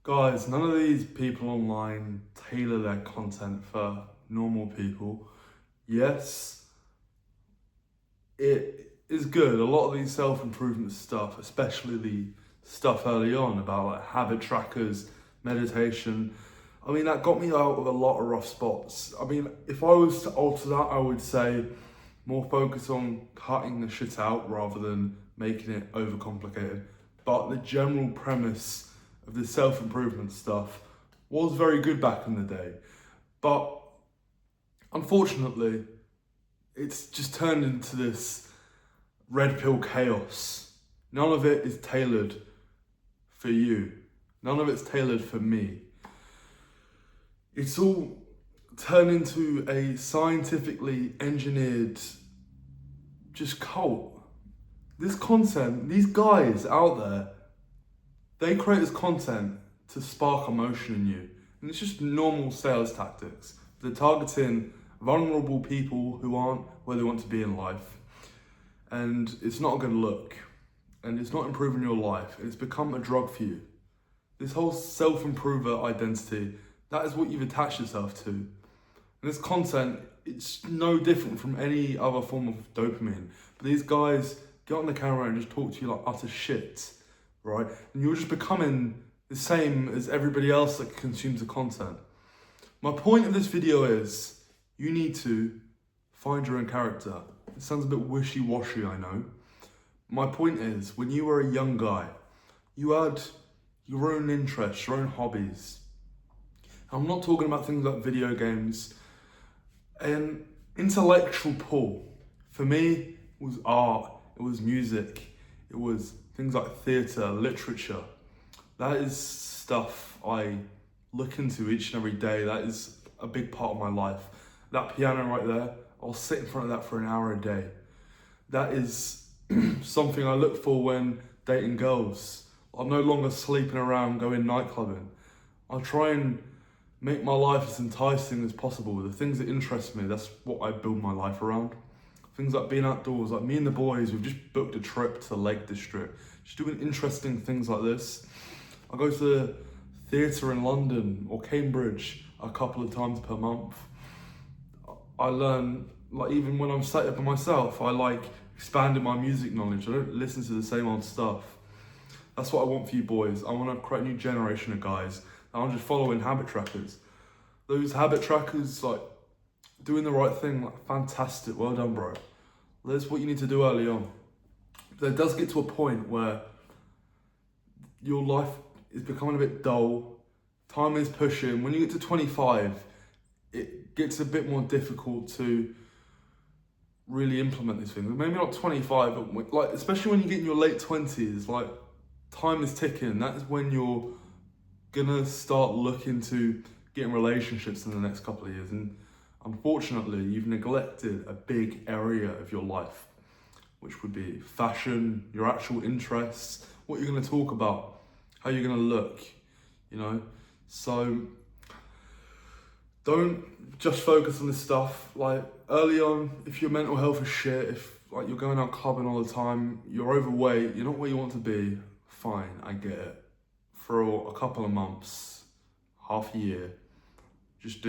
Guys, none of these people online tailor their content for normal people. Yes, it is good. A lot of these self-improvement stuff, especially the stuff early on about like habit trackers, meditation, I mean, that got me out of a lot of rough spots. I mean, if I was to alter that, I would say more focus on cutting the shit out rather than making it overcomplicated. But the general premise of the self-improvement stuff was very good back in the day. But unfortunately, it's just turned into this red pill chaos. None of it is tailored for you. None of it's tailored for me. It's all turned into a scientifically engineered just cult. This content, these guys out there, they create this content to spark emotion in you. And it's just normal sales tactics. They're targeting vulnerable people who aren't where they want to be in life. And it's not a good look. And it's not improving your life. It's become a drug for you. This whole self-improver identity, that is what you've attached yourself to. And this content, it's no different from any other form of dopamine. But these guys get on the camera and just talk to you like utter shit, right? And you're just becoming the same as everybody else that consumes the content. My point of this video is, you need to find your own character. It sounds a bit wishy-washy, I know. My point is, when you were a young guy, you had your own interests, your own hobbies. I'm not talking about things like video games. An intellectual pull, for me, was art, it was music, it was things like theatre, literature. That is stuff I look into each and every day. That is a big part of my life. That piano right there, I'll sit in front of that for an hour a day. That is something I look for when dating girls. I'm no longer sleeping around going nightclubbing. I try and make my life as enticing as possible. The things that interest me, that's what I build my life around. Things like being outdoors, like me and the boys, we've just booked a trip to the Lake District. Just doing interesting things like this. I go to the theatre in London or Cambridge a couple of times per month. I learn, like even when I'm sat up by myself, I like expanding my music knowledge. I don't listen to the same old stuff. That's what I want for you boys. I want to create a new generation of guys that aren't just following habit trackers. Those habit trackers, like doing the right thing, like fantastic, well done, bro. That's what you need to do early on. But it does get to a point where your life is becoming a bit dull, time is pushing. When you get to 25, it gets a bit more difficult to really implement these things. Maybe not 25, but like especially when you get in your late 20s, like time is ticking. That is when you're gonna start looking to get in relationships in the next couple of years. And unfortunately, you've neglected a big area of your life, which would be fashion, your actual interests, what you're gonna talk about, how you're gonna look, you know? So don't just focus on this stuff. Like early on, if your mental health is shit, if like you're going out clubbing all the time, you're overweight, you're not where you want to be, fine, I get it. For a couple of months, half a year, just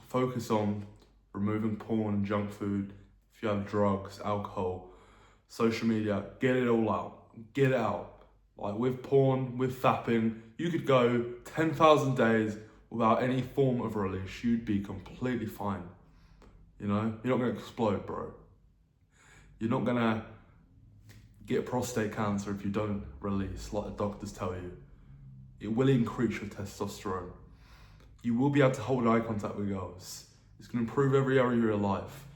focus on removing porn and junk food. If you have drugs, alcohol, social media, get it all out, get it out. Like with porn, with fapping, you could go 10,000 days without any form of release. You'd be completely fine. You know, you're not gonna explode, bro. You're not gonna get prostate cancer if you don't release, like the doctors tell you. It will increase your testosterone. You will be able to hold eye contact with girls. It's gonna improve every area of your life.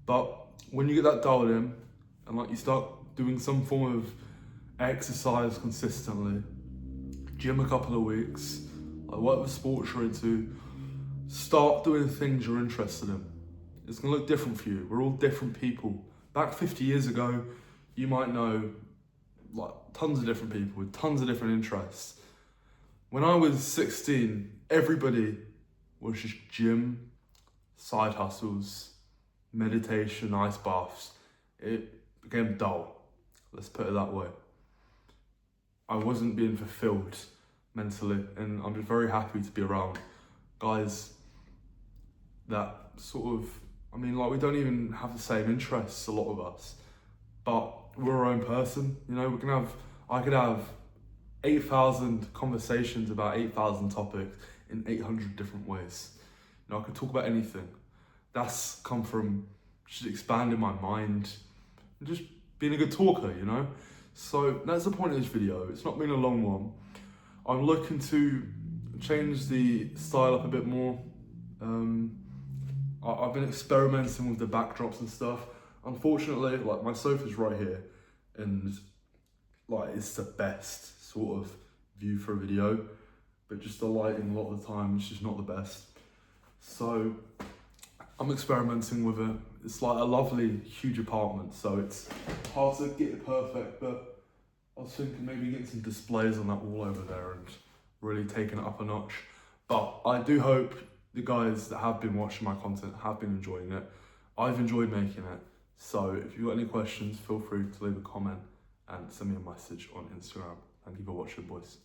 But when you get that dialed in, and like you start doing some form of exercise consistently, gym a couple of weeks, like whatever sports you're into, start doing things you're interested in. It's gonna look different for you. We're all different people. Back 50 years ago, you might know like tons of different people with tons of different interests. When I was 16, everybody was just gym, side hustles, meditation, ice baths. It became dull, let's put it that way. I wasn't being fulfilled. mentally, and I'm just very happy to be around guys that sort of, I mean, like, we don't even have the same interests, a lot of us, but we're our own person, you know. I could have 8,000 conversations about 8,000 topics in 800 different ways. You know, I could talk about anything. That's come from just expanding my mind and just being a good talker, you know. So that's the point of this video. It's not been a long one. I'm looking to change the style up a bit more. I've been experimenting with the backdrops and stuff. Unfortunately, like, my sofa's right here, and like, it's the best sort of view for a video, but just the lighting a lot of the time is just not the best. So I'm experimenting with it. It's like a lovely, huge apartment, so it's hard to get it perfect, but I was thinking maybe getting some displays on that wall over there and really taking it up a notch. But I do hope the guys that have been watching my content have been enjoying it. I've enjoyed making it. So if you've got any questions, feel free to leave a comment and send me a message on Instagram. Thank you for watching, boys.